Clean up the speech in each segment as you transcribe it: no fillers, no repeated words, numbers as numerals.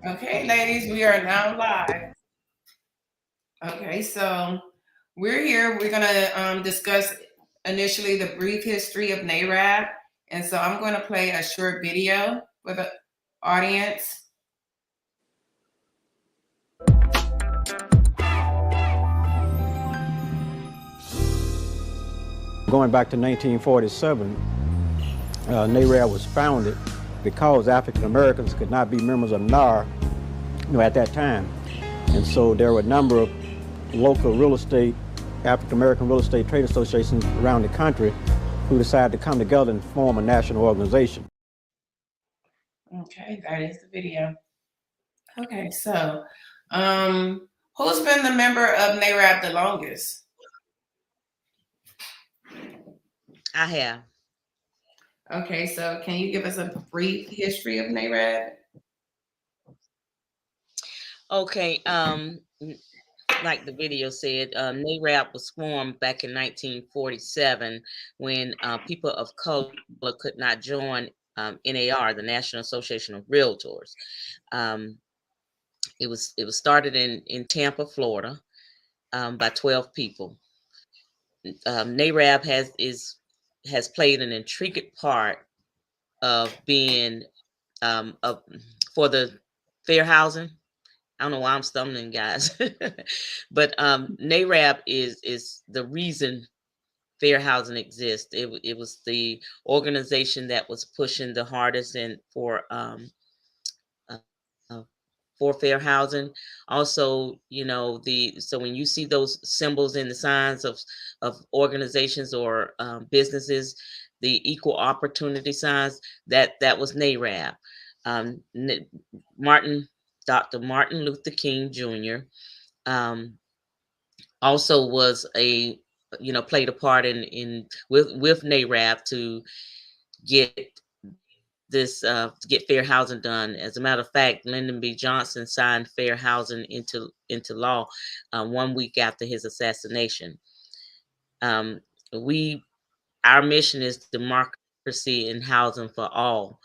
Okay, ladies, we are now live. Okay, so we're here. We're gonna discuss initially the brief history of Nareb, and so I'm going to play a short video for the audience. Going back to 1947, NARAB was founded because African Americans could not be members of NAR, at that time. And so there were a number of local real estate, African American real estate trade associations around the country who decided to come together and form a national organization. Okay, that is the video. Okay, so who's been the member of NARAB the longest? I have. Okay, so can you give us a brief history of NARAB? Okay. Like the video said, NARAB was formed back in 1947 when people of color could not join NAR, the National Association of Realtors. Um, it was started in Tampa, Florida, by 12 people. NARAB has played an intricate part of being of for the fair housing. I don't know why I'm stumbling, guys, but NARAB is the reason fair housing exists. It was the organization that was pushing the hardest and uh, for fair housing. Also, so when you see those symbols in the signs of organizations or businesses, the equal opportunity signs, that was NARAB. Um, N- Martin, Dr. Martin Luther King Jr. Um, also was played a part in with NARAB to get this to get fair housing done. As a matter of fact, Lyndon B. Johnson signed fair housing into law 1 week after his assassination. Um, we Our mission is democracy and housing for all,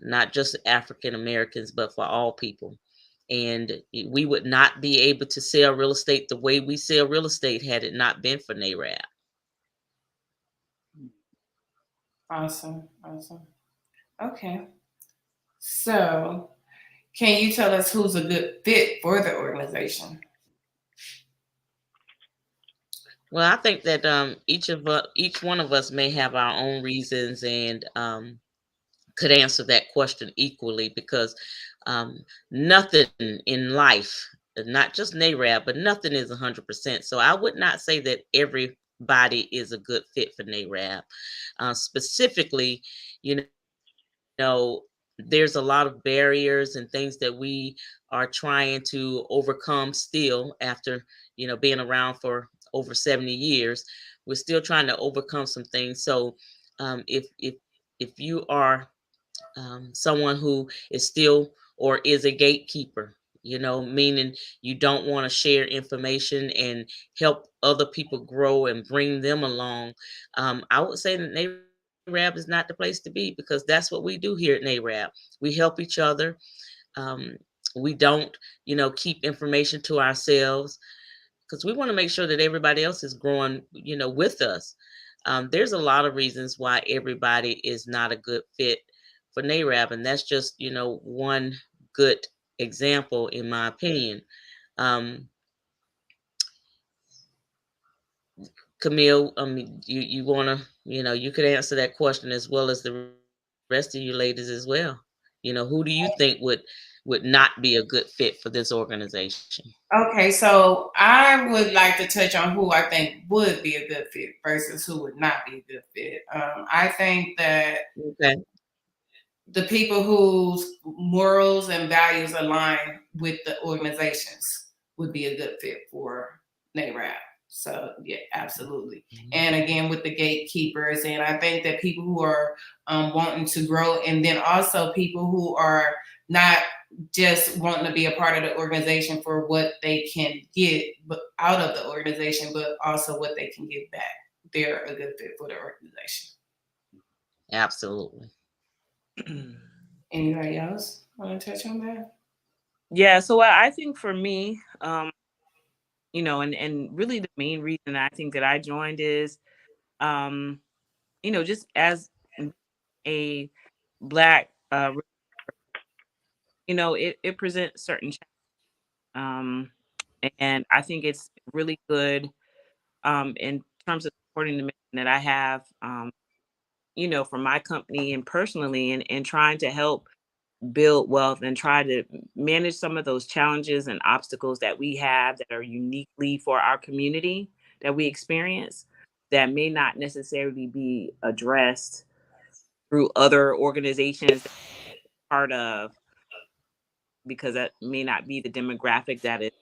not just African Americans, but for all people. And we would not be able to sell real estate the way we sell real estate had it not been for NARAB. Awesome, awesome. Okay, so can you tell us who's a good fit for the organization? Well, I think that each one of us may have our own reasons and could answer that question equally because nothing in life, not just NARAB, but nothing is 100%. So I would not say that everybody is a good fit for NARAB. Specifically, you know, there's a lot of barriers and things that we are trying to overcome still after, being around for over 70 years. We're still trying to overcome some things. So if you are someone who is still or is a gatekeeper, meaning you don't want to share information and help other people grow and bring them along. I would say that NARAB is not the place to be because that's what we do here at NARAB. We help each other. Um, we don't, keep information to ourselves because we want to make sure that everybody else is growing, with us. There's a lot of reasons why everybody is not a good fit for NARAB, and that's just one good example in my opinion. Um, Camille, you wanna you could answer that question as well as the rest of you ladies as well. Who do you think would not be a good fit for this organization? Okay, so I would like to touch on who I think would be a good fit versus who would not be a good fit. I think that Okay. the people whose morals and values align with the organizations would be a good fit for NARAB. So yeah, absolutely. And again, with the gatekeepers, and I think that people who are wanting to grow, and then also people who are not just wanting to be a part of the organization for what they can get but out of the organization, but also what they can give back. They're a good fit for the organization. Absolutely. Anybody else want to touch on that? Yeah, so I think for me, and really the main reason I think that I joined is, um, just as a black, it presents certain um, and I think it's really good in terms of supporting the mission that I have, for my company and personally, and trying to help build wealth and try to manage some of those challenges and obstacles that we have that are uniquely for our community that we experience that may not necessarily be addressed through other organizations that we're part of, because that may not be the demographic that is.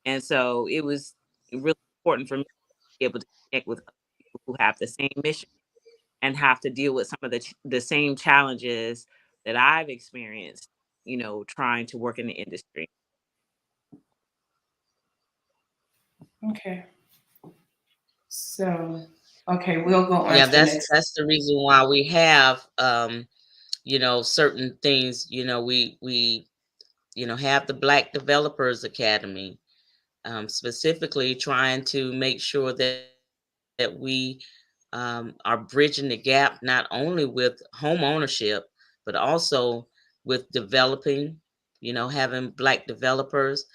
And so it was really important for me to be able to connect with other people who have the same mission and have to deal with some of the same challenges that I've experienced, trying to work in the industry. Okay. So, okay, we'll go on Yeah, to the that's next. that's the reason why we have certain things. We have the Black Developers Academy, specifically trying to make sure that we are bridging the gap not only with home ownership, but also with developing, having Black developers,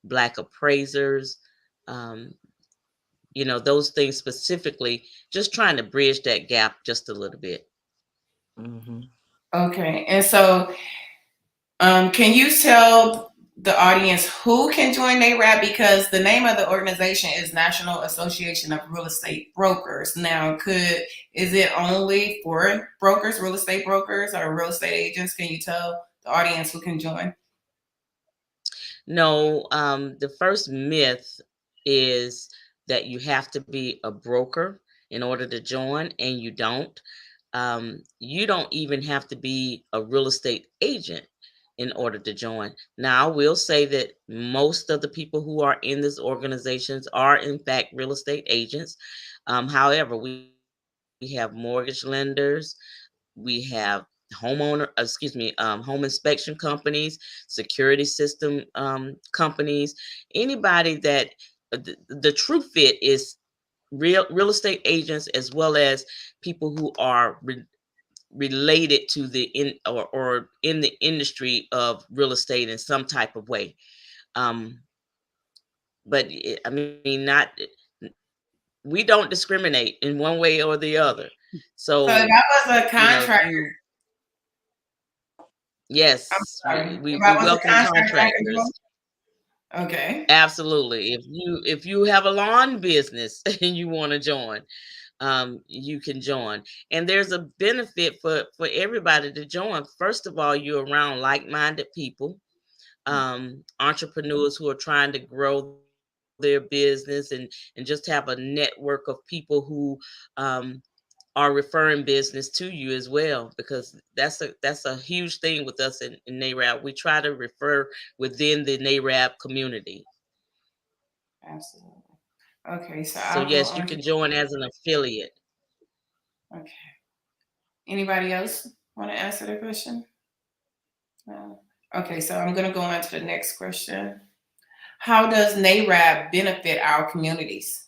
Black appraisers, um, those things specifically, just trying to bridge that gap just a little bit. Hmm. Okay, and so can you tell the audience who can join NARAB? Because the name of the organization is National Association of Real Estate Brokers. Now, is it only for brokers, real estate brokers, or real estate agents? Can you tell the audience who can join? No, the first myth is that you have to be a broker in order to join, and you don't. You don't even have to be a real estate agent in order to join. Now, I will say that most of the people who are in these organizations are, in fact, real estate agents. However, we have mortgage lenders, we have home inspection companies, security system companies, anybody that the true fit is real estate agents, as well as people who are related to the in or in the industry of real estate in some type of way. Um, but I mean, not we don't discriminate in one way or the other. So if So I was a contractor, you I'm yes, sorry. If we I was a welcome contractor, I can contractors. join. Okay. Absolutely. If you have a lawn business and you want to join, you can join. And there's a benefit for everybody to join. First of all, you're around like-minded people, entrepreneurs who are trying to grow their business, and just have a network of people who um, are referring business to you as well, because that's a huge thing with us in NARAB. We try to refer within the NARAB community. Absolutely. Okay, so So I'll go yes, you on to. can join as an affiliate. Okay. Anybody else want to answer the question? No. Okay, so I'm going to go on to the next question. How does NARAB benefit our communities?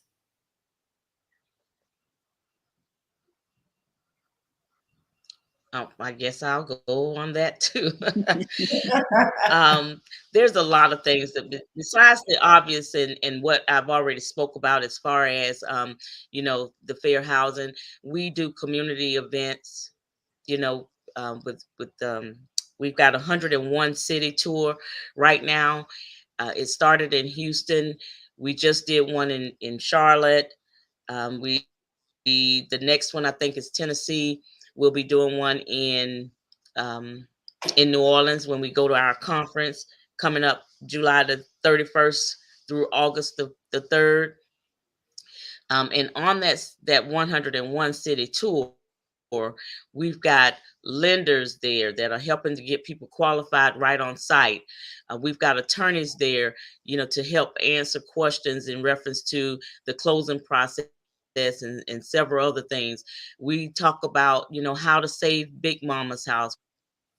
I guess I'll go on that too. There's a lot of things that, besides the obvious and what I've already spoke about, as far as the fair housing. We do community events, you know, with we've got 101 city tour right now. It started in Houston. We just did one in Charlotte. We the next one I think is Tennessee. We'll be doing one um, in New Orleans when we go to our conference coming up July the 31st through August the 3rd. And on that 101 city tour, we've got lenders there that are helping to get people qualified right on site. We've got attorneys there, to help answer questions in reference to the closing process and several other things. We talk about, how to save Big Mama's house,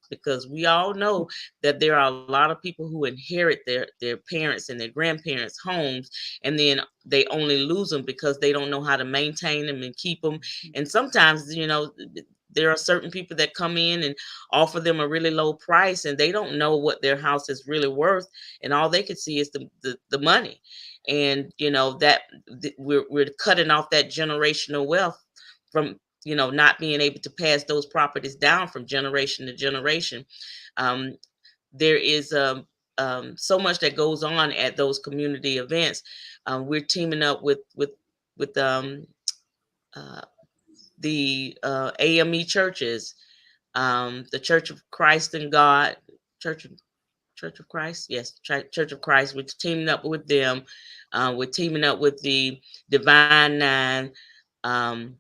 because because we all know that there are a lot of people who inherit their parents and their grandparents' homes, and then they only lose them because they don't know how to maintain them and keep them. And sometimes, there are certain people that come in and offer them a really low price, and they don't know what their house is really worth, and all they can see is the money. And we're cutting off that generational wealth from not being able to pass those properties down from generation to generation. um, there is so much that goes on at those community events. We're teaming up with uh, the AME churches, the Church of Christ and God, Church of Church of Christ, yes, Church of Christ. We're teaming up with them. We're teaming up with the Divine Nine, um,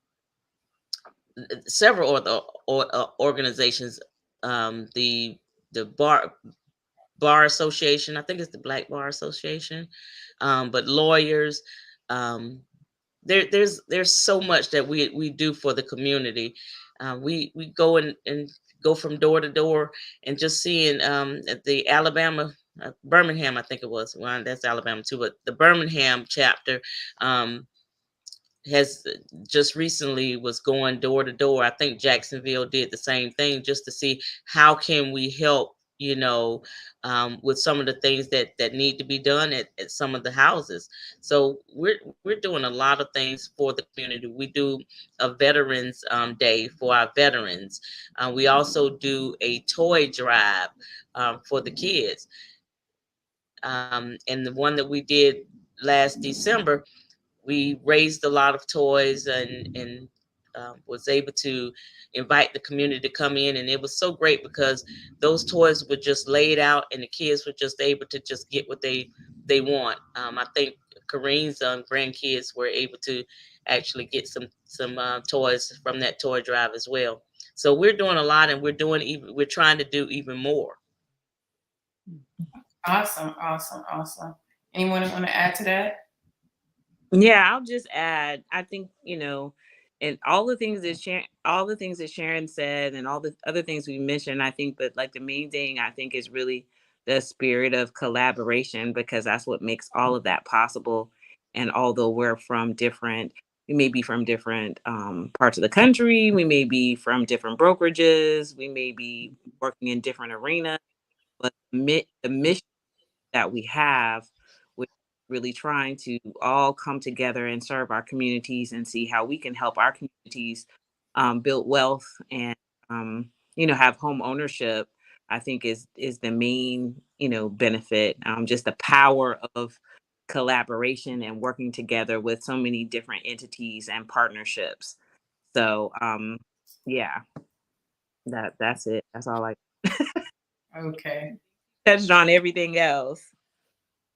several other organizations, the bar association. I think it's the Black Bar Association, but lawyers. Um, there's so much that we do for the community. We go and go from door to door, and just seeing at the Alabama, Birmingham, I think it was. Well, that's Alabama too, but the Birmingham chapter um, has just recently was going door to door. I think Jacksonville did the same thing, just to see how can we help, with some of the things that need to be done at some of the houses. So we're doing a lot of things for the community. We do a Veterans Day for our veterans. We also do a toy drive for the kids. And the one that we did last December, we raised a lot of toys, and was able to invite the community to come in, and it was so great because those toys were just laid out, and the kids were just able to just get what they want. I think Kareen's grandkids were able to actually get some toys from that toy drive as well. So we're doing a lot, and we're trying to do even more. Awesome, awesome, awesome. Anyone want to add to that? Yeah, I'll just add, I think, and all the things that Sharon said and all the other things we mentioned, I think that like the main thing I think is really the spirit of collaboration, because that's what makes all of that possible. And although we may be from different parts of the country, we may be from different brokerages, we may be working in different arenas, but the mission that we have, with really trying to all come together and serve our communities and see how we can help our communities build wealth and have home ownership. I think is the main benefit. Just the power of collaboration and working together with so many different entities and partnerships. So yeah, that's it. That's all I Okay. touched on. Everything else.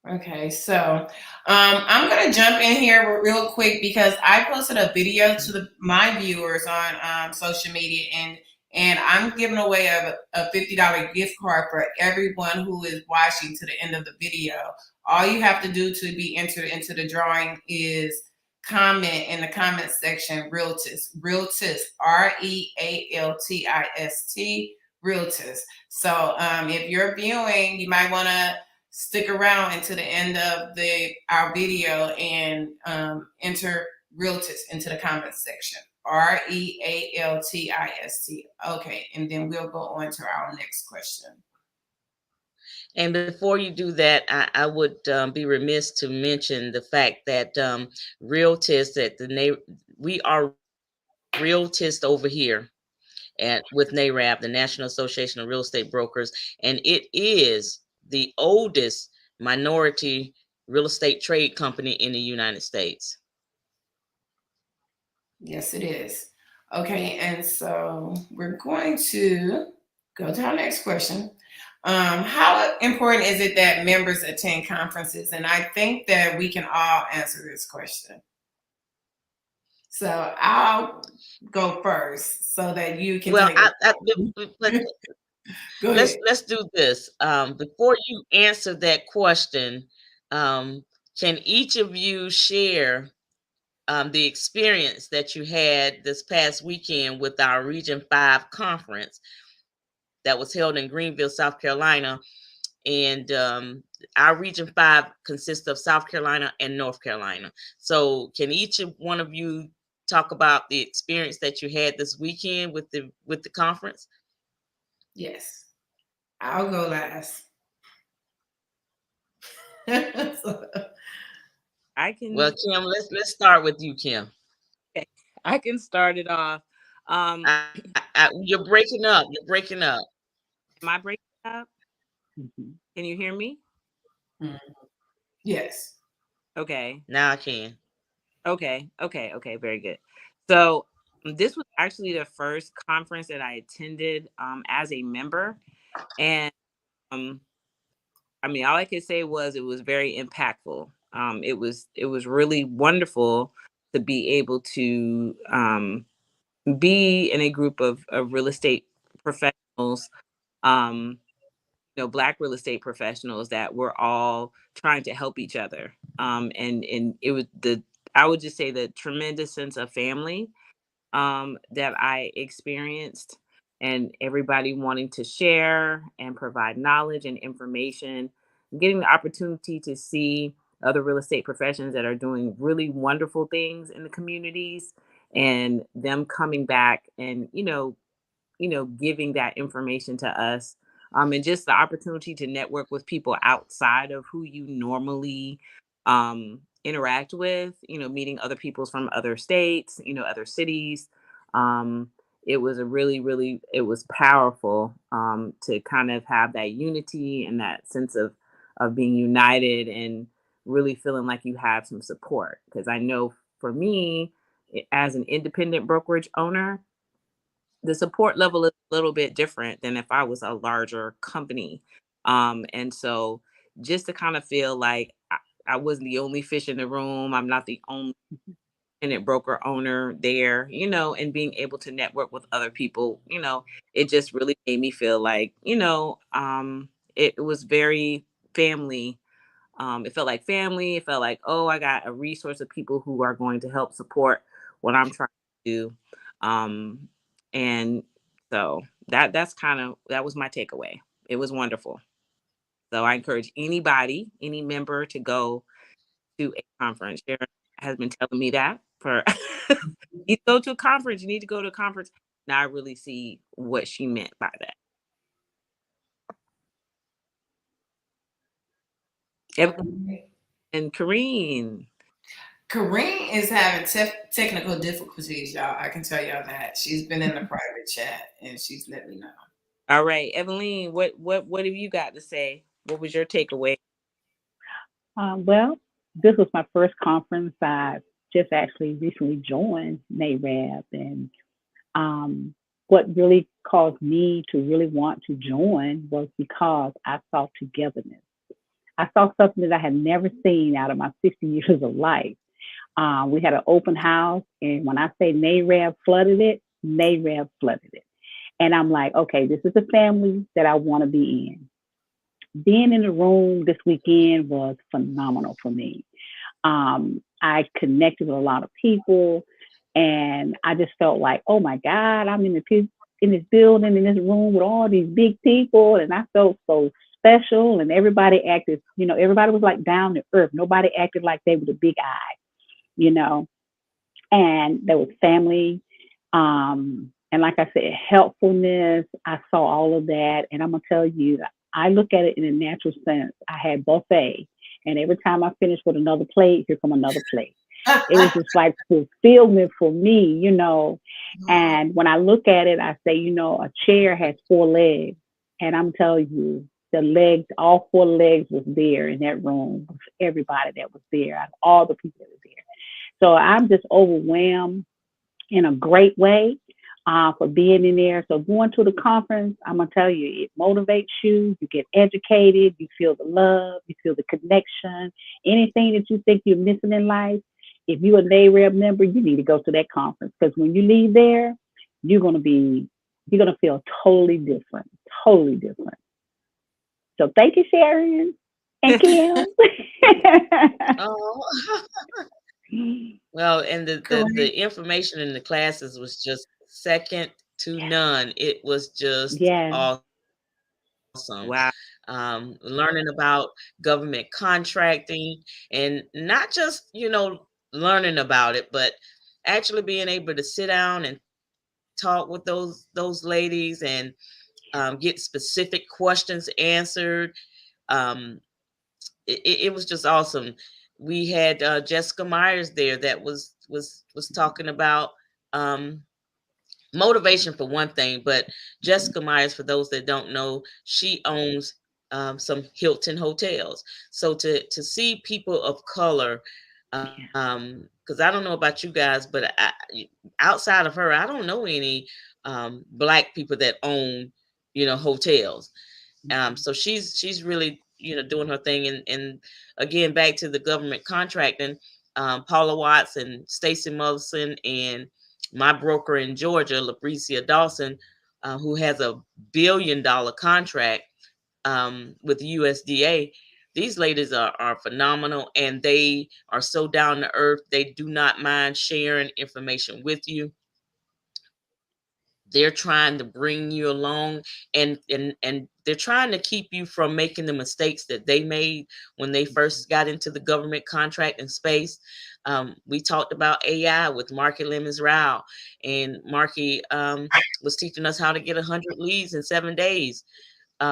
Okay, so I'm gonna jump in here real quick because I posted a video to my viewers on social media, and I'm giving away a $50 gift card for everyone who is watching to the end of the video. All you have to do to be entered into the drawing is comment in the comment section Realtist, Realtist, Realtist. So if you're viewing, you might want to stick around until the end of our video and enter Realtist into the comments section. Realtist. Okay, and then we'll go on to our next question. And before you do that, I would be remiss to mention the fact that Realtist we are Realtist over here with Nareb, the National Association of Real Estate Brokers, and it is the oldest minority real estate trade company in the United States. Yes, it is. Okay, and so we're going to go to our next question. How important is it that members attend conferences? And I think that we can all answer this question. So I'll go first so that you can Well, go ahead. let's do this. Before you answer that question, can each of you share the experience that you had this past weekend with our Region 5 conference that was held in Greenville, South Carolina. And our Region 5 consists of South Carolina and North Carolina. So can each one of you talk about the experience that you had this weekend with the conference? Yes, I'll go last. I Well, can Kim, let's start with you, Kim. I can start it off. Um, You're breaking up. You're breaking up. am I breaking up? Mhm. Can you hear me? Mm, yes. Now Okay. I can. Okay. Very good. So this was actually the first conference that I attended as a member, and um, I mean, all I could say was it was very impactful. It was really wonderful to be able to be in a group of real estate professionals, um, Black real estate professionals that were all trying to help each other. And it was I would just say the tremendous sense of family that I experienced, and everybody wanting to share and provide knowledge and information, getting the opportunity to see other real estate professions that are doing really wonderful things in the communities, and them coming back and giving that information to us, and just the opportunity to network with people outside of who you normally interact with, meeting other people from other states, other cities. um, it was a really, it was powerful, to kind of have that unity and that sense of being united, and really feeling like you have some support, because I know for me, as an independent brokerage owner, the support level is a little bit different than if I was a larger company. And so just to kind of feel like I wasn't the only fish in the room, I'm not the only independent broker owner there, and being able to network with other people, it just really made me feel like, it was very family. It felt like family. It felt like, oh, I got a resource of people who are going to help support what I'm trying to do. Um, and so that was my takeaway. It was wonderful. So I encourage anybody, any member, to go to a conference. Sharon has been telling me that for you go to a conference, you need to go to a conference. Now I really see what she meant by that. Okay. And Kareen. Kareem is having technical difficulties, y'all. I can tell y'all that. She's been in the private chat and she's let me know. All right, Evelyn, what have you got to say? What was your takeaway? Well, this was my first conference. I just actually recently joined Nareb, and um, what really caused me to really want to join was because I saw togetherness. I saw something that I had never seen out of my 60 years of life. We had an open house, and when I say Nareb flooded it, Nareb flooded it. And I'm like, okay, this is the family that I want to be in. Being in the room this weekend was phenomenal for me. I connected with a lot of people, and I just felt like, oh my God, I'm in this building, in this room with all these big people, and I felt so special. And everybody acted, everybody was like down to earth. Nobody acted like they were the big eye, you know. And there was family, and like I said, helpfulness. I saw all of that, and I'm gonna tell you, I look at it in a natural sense. I had buffet, and every time I finished with another plate, here come another plate. It was just like fulfillment for me. And when I look at it, I say, a chair has four legs, and I'm telling you, the legs, all four legs was there in that room with everybody that was there, all the people that was there. So I'm just overwhelmed in a great way for being in there. So going to the conference, I'm gonna tell you, it motivates you. You get educated. You feel the love. You feel the connection. Anything that you think you're missing in life, if you're a NAREB member, you need to go to that conference, because when you leave there, you're gonna feel totally different, totally different. So thank you, Sharon and Kim. Oh, well, and the Kareem, information in the classes was just second to none. It was just Yeah. awesome. Wow. Learning about government contracting, and not just, learning about it, but actually being able to sit down and talk with those ladies and get specific questions answered. Um, it was just awesome. We had Jessica Myers there that was talking about um, motivation for one thing, but Jessica Myers, for those that don't know, she owns some Hilton hotels. So to see people of color, Yeah. because I don't know about you guys, but outside of her, I don't know any black people that own, hotels. So she's really, doing her thing, and again, back to the government contracting. Paula Watts and Stacey Mullison and my broker in Georgia, Labricia Dawson, who has a $1 billion contract with the USDA. These ladies are phenomenal, and they are so down to earth. They do not mind sharing information with you. They're trying to bring you along, and they're trying to keep you from making the mistakes that they made when they first got into the government contracting space. We talked about AI with Marky Lemons Rao, and Marky was teaching us how to get 100 leads in 7 days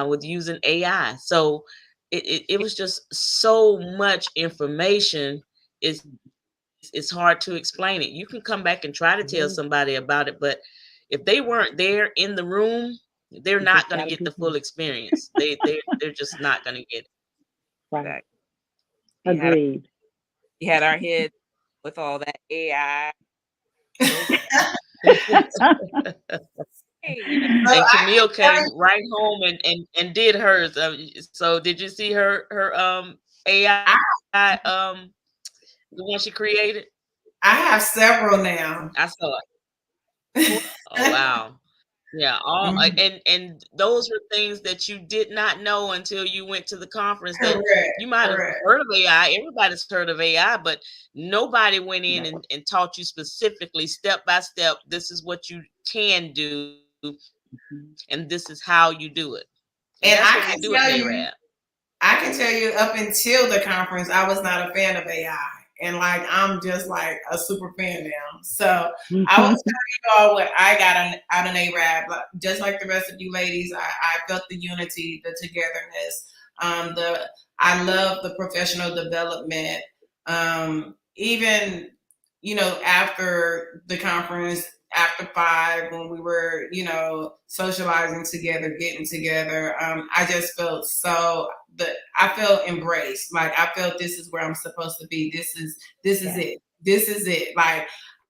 with using AI. So it was just so much information. It's hard to explain it. You can come back and try to tell somebody about it, but if they weren't there in the room, they're not You going to just get the gotta full be there. experience. They're just not going to get it. Right. That we had Agreed. we had our heads with all that AI. Those hey, So And I Camille can came right home and did hers. So did you see her AI I, the one she created? I have several I now. saw it. Oh wow. Yeah, all Mhm. and those were things that you did not know until you went to the conference, that Correct, you might have correct. heard of AI. Everybody's heard of AI, but nobody went in Right. and taught you specifically step by step. This is what you can do, and this is Mhm. how you do it. And that's what we And do at NARAB. I can tell you up until the conference, I was not a fan of AI. And like, I'm just like a super fan now. So I will tell you all what I got out of ARAB. Just like the rest of you ladies, I felt the unity, the togetherness. I love the professional development. Even, after the conference, after 5, when we were, socializing together, getting together, I just felt I felt embraced. Like I felt this is where I'm supposed to be. This is Yes. it. This is it. Like I've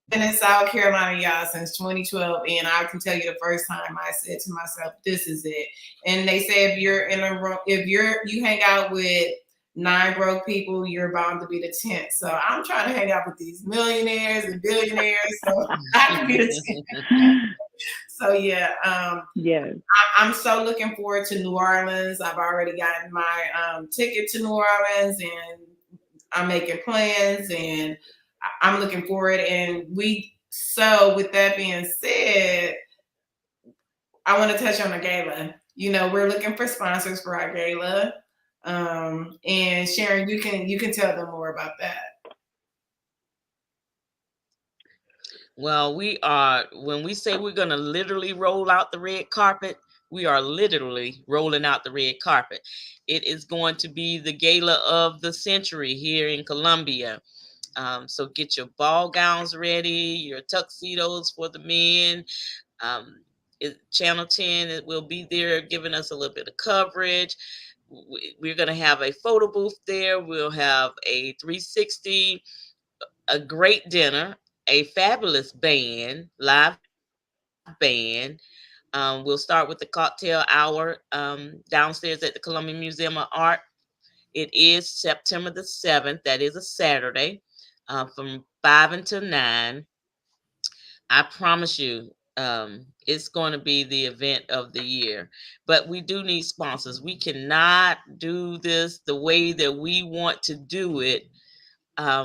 been in South Carolina, y'all, since 2012, and I can tell you the first time I said to myself, "This is it." And they say if you're in a room, if you hang out with 9 broke people, you're bound to be the 10th. So I'm trying to hang out with these millionaires and billionaires, so I can be the 10th. So yeah, Yes. I'm so looking forward to New Orleans. I've already gotten my ticket to New Orleans, and I'm making plans, and I'm looking forward. With that being said, I want to touch on the gala. We're looking for sponsors for our gala. And Sharon, you can tell them more about that. Well, when we say we're going to literally roll out the red carpet, we are literally rolling out the red carpet. It is going to be the gala of the century here in Columbia. So get your ball gowns ready, your tuxedos for the men. Um, Channel 10 will be there giving us a little bit of coverage. We're going to have a photo booth there. We'll have a 360, a great dinner, a fabulous band, live band. We'll start with the cocktail hour downstairs at the Columbia Museum of Art. It is September the 7th. That is a Saturday, from 5 until 9. I promise you, it's going to be the event of the year. But we do need sponsors. We cannot do this the way that we want to do it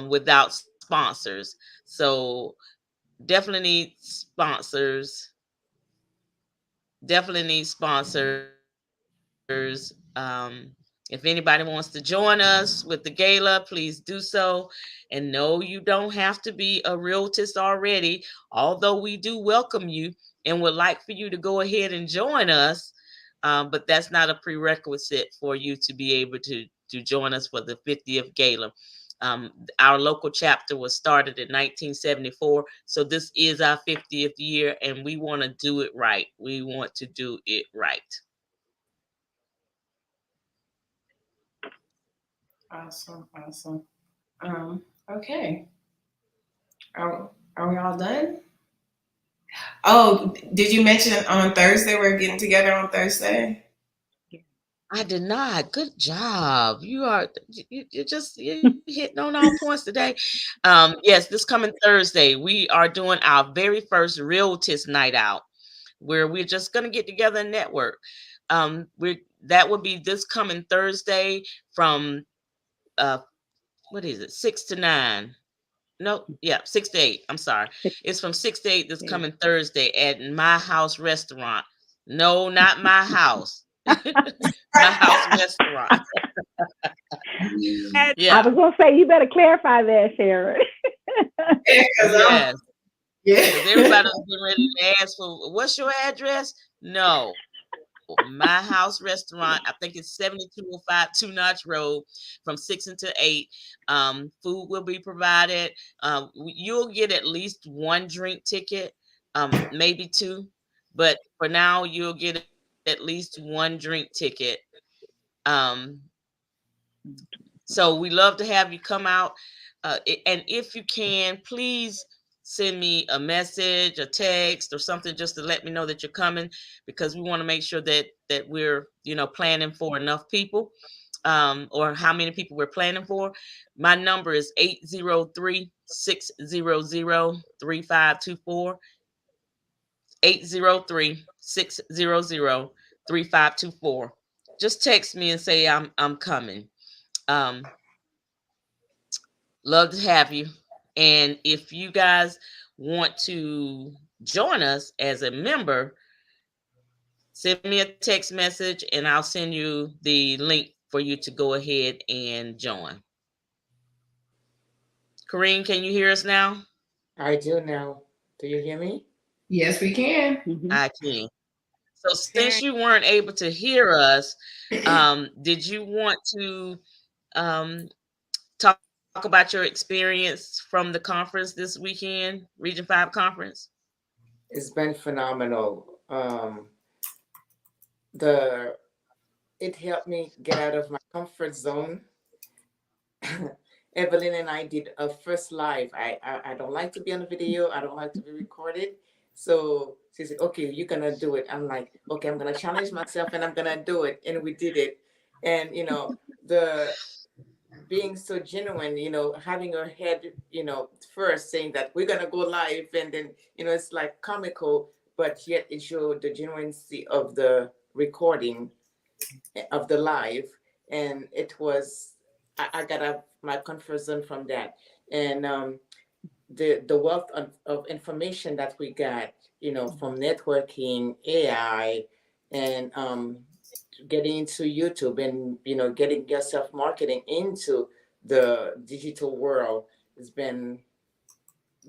without sponsors. So definitely need sponsors. Definitely need sponsors. If anybody wants to join us with the gala, please do so. And no, you don't have to be a realtist already, although we do welcome you and would like for you to go ahead and join us. But that's not a prerequisite for you to be able to join us for the 50th gala. Our local chapter was started in 1974, so this is our 50th year, and we want to do it right. We want to do it right. Awesome, awesome. Okay. Are we all done? Oh, did you mention on Thursday we're getting together on Thursday? I did not. Good job. You're hitting on all points today. Yes, this coming Thursday, we are doing our very first Realtist Night Out, where we're just gonna get together and network. We That would be this coming Thursday from uh what is it, 6 to 9? No, yeah, 6 to 8. I'm sorry. It's from 6 to 8 this coming Thursday at My House Restaurant. No, not my house. My House Restaurant. Had I Yeah. was gonna say you better clarify that, Sharon. Yeah, Yes. Because yeah. everybody was getting ready to ask for what's your address? No. My House Restaurant. I think it's 7205 Two Notch Road from 6 until 8. Food will be provided. You'll get at least one drink ticket, maybe two. But for now, you'll get at least one drink ticket. Um, so we love to have you come out. And if you can, please send me a message, a text, or something just to let me know that you're coming, because we want to make sure that we're planning for enough people, or how many people we're planning for. My number is 803-600-3524. 803-600-3524. Just text me and say I'm coming. Um, Love to have you. And if you guys want to join us as a member, send me a text message and I'll send you the link for you to go ahead and join. Corrine, can you hear us now? I do now. Do you hear me? Yes, we can. Mhm. I can. So since Sharon, you weren't able to hear us, did you want to um, talk about your experience from the conference this weekend, Region 5 conference? It's been phenomenal. The It helped me get out of my comfort zone. Evelyn and I did a first live. I don't like to be on video. I don't like to be recorded. So she said, "Okay, you're gonna do it." I'm like, "Okay, I'm gonna challenge myself and I'm gonna do it." And we did it. And the being so genuine, having her head, first saying that we're gonna go live, and then it's like comical, but yet it showed the genuineness of the recording of the live, and it was I got out my comfort zone from that, and the wealth of information that we got, from networking, AI, and getting into YouTube, and getting yourself marketing into the digital world has been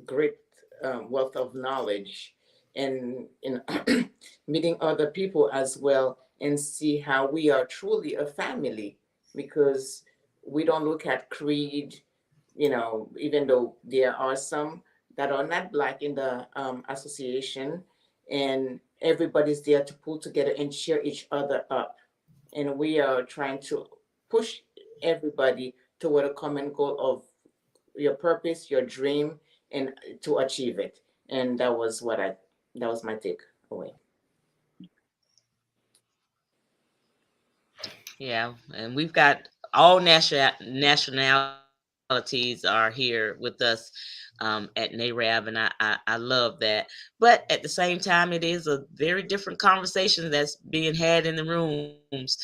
great, wealth of knowledge, and meeting other people as well, and see how we are truly a family, because we don't look at creed, even though there are some that are not black in the association, and everybody's there to pull together and cheer each other up, and we are trying to push everybody toward a common goal of your purpose, your dream, and to achieve it. And that was my takeaway. Yeah, and we've got all nationalities are here with us at Nareb, and I love that. But at the same time, it is a very different conversation that's being had in the rooms.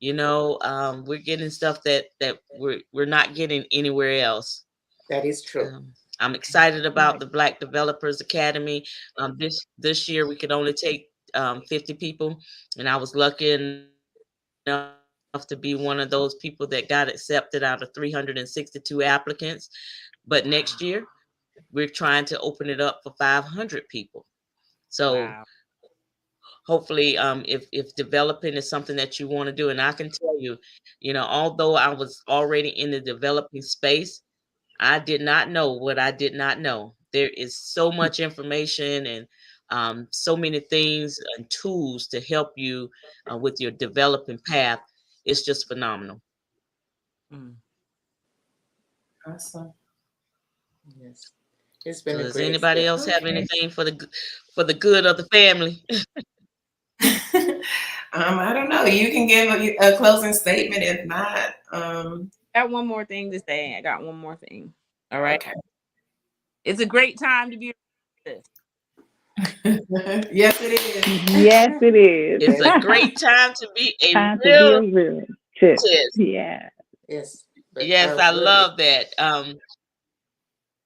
We're getting stuff that we're not getting anywhere else. That is true. I'm excited about the Right. Black Developers Academy. This year we could only take 50 people, and I was lucky enough enough to be one of those people that got accepted out of 362 applicants. But next year, we're trying to open it up for 500 people. So Wow. hopefully, if developing is something that you want to do, and I can tell you, although I was already in the developing space, I did not know what I did not know. There is so much information and so many things and tools to help you with your developing path. It's just phenomenal. Mm. Awesome. Yes. It's So been a does great anybody experience. else have Okay. anything for the good of the family? I don't know. You can give a closing statement. If not, Got one more thing to say. I got one more thing. All right. okay. It's a great time to be a this. Yes, it is. Yes, it is. It's a great time to be a Time to be a real realist. artist. Yeah. Yes. But Yes, I really, love that.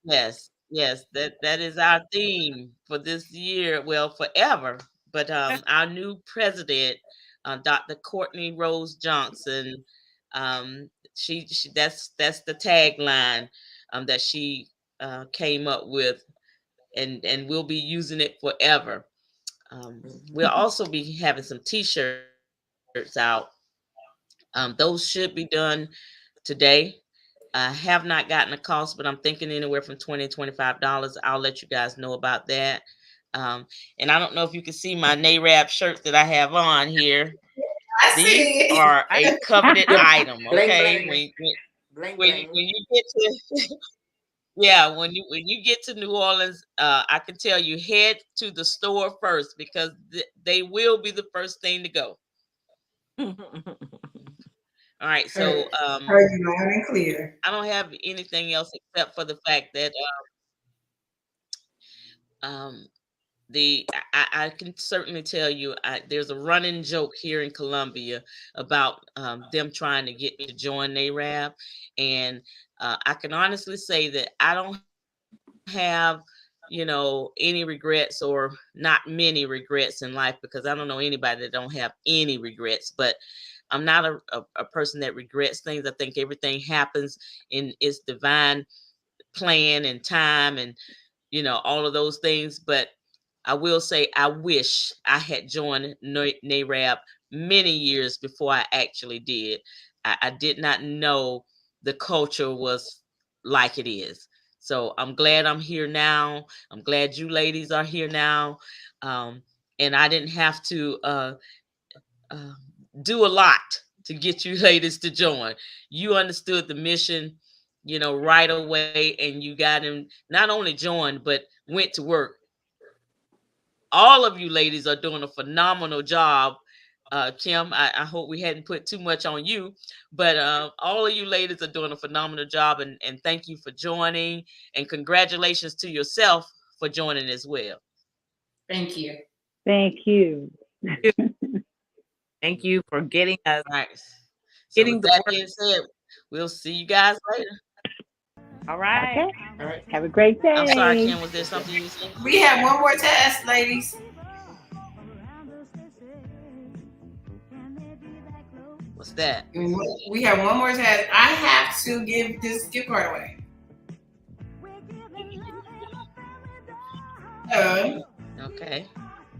Yes, yes, that is our theme for this year, well, forever. But our new president, Dr. Courtney Rose Johnson, she that's the tagline that she came up with, and we'll be using it forever. We'll also be having some T-shirts out. Those should be done today. I have not gotten a cost, but I'm thinking anywhere from $20 to $25. I'll let you guys know about that. Um, and I don't know if you can see my Nareb shirts that I have on here. I These see. are a coveted yep. item. Bling Okay, bling. Bling when bling. you get to yeah, when you get to New Orleans, I can tell you head to the store first because they will be the first thing to go. All right, Heard, so heard you loud and clear. I don't have anything else except for the fact that um, I can certainly tell you there's a running joke here in Columbia about them trying to get me to join NARAB, and I can honestly say that I don't have any regrets, or not many regrets in life, because I don't know anybody that don't have any regrets. But I'm not a person that regrets things. I think everything happens in its divine plan and time, and all of those things. But I will say I wish I had joined NARAB many years before I actually did. I did not know the culture was like it is. So I'm glad I'm here now. I'm glad you ladies are here now. Um, and I didn't have to uh, do a lot to get you ladies to join. You understood the mission, right away, and you got him not only joined but went to work. All of you ladies are doing a phenomenal job. Kim, I hope we hadn't put too much on you, but all of you ladies are doing a phenomenal job, and thank you for joining, and congratulations to yourself for joining as well. Thank you. Thank you. Thank you for getting us All right. So with getting the that word. being said, we'll see you guys later. All right. Okay. All right. Have a great I'm sorry, day. Kim, was there something you said? We have one more test, ladies. What's that? We have one more test. I have to give this gift card away. Okay.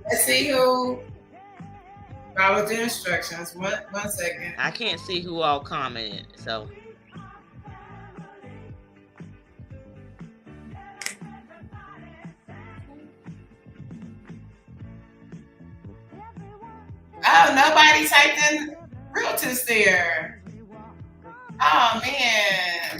Let's see who followed the instructions. One second. I can't see who all commented, so. Oh, nobody typed in realtors there. Oh man.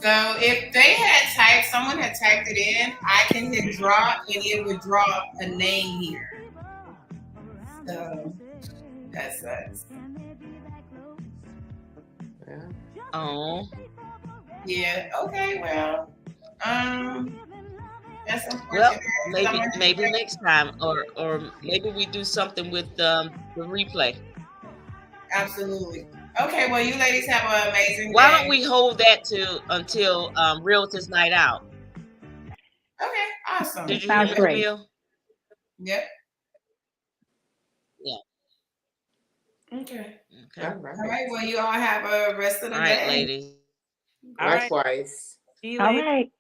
So if they had typed, someone had typed it in, I can hit draw and it would draw a name here. So that sucks. Yeah. Oh. Yeah. Okay. Well. That's Well, unfortunate. maybe next time, or maybe we do something with the replay. Absolutely. Okay. Well, you ladies have an amazing Why day. don't we hold that until Realtors Night Out? Okay. Awesome. Did you hear Sounds me, great. Camille? Yep. Yeah. Okay. Okay. All All right. right. Well, you all have a rest of the All right, day. ladies. All right. Likewise. See you All later. right.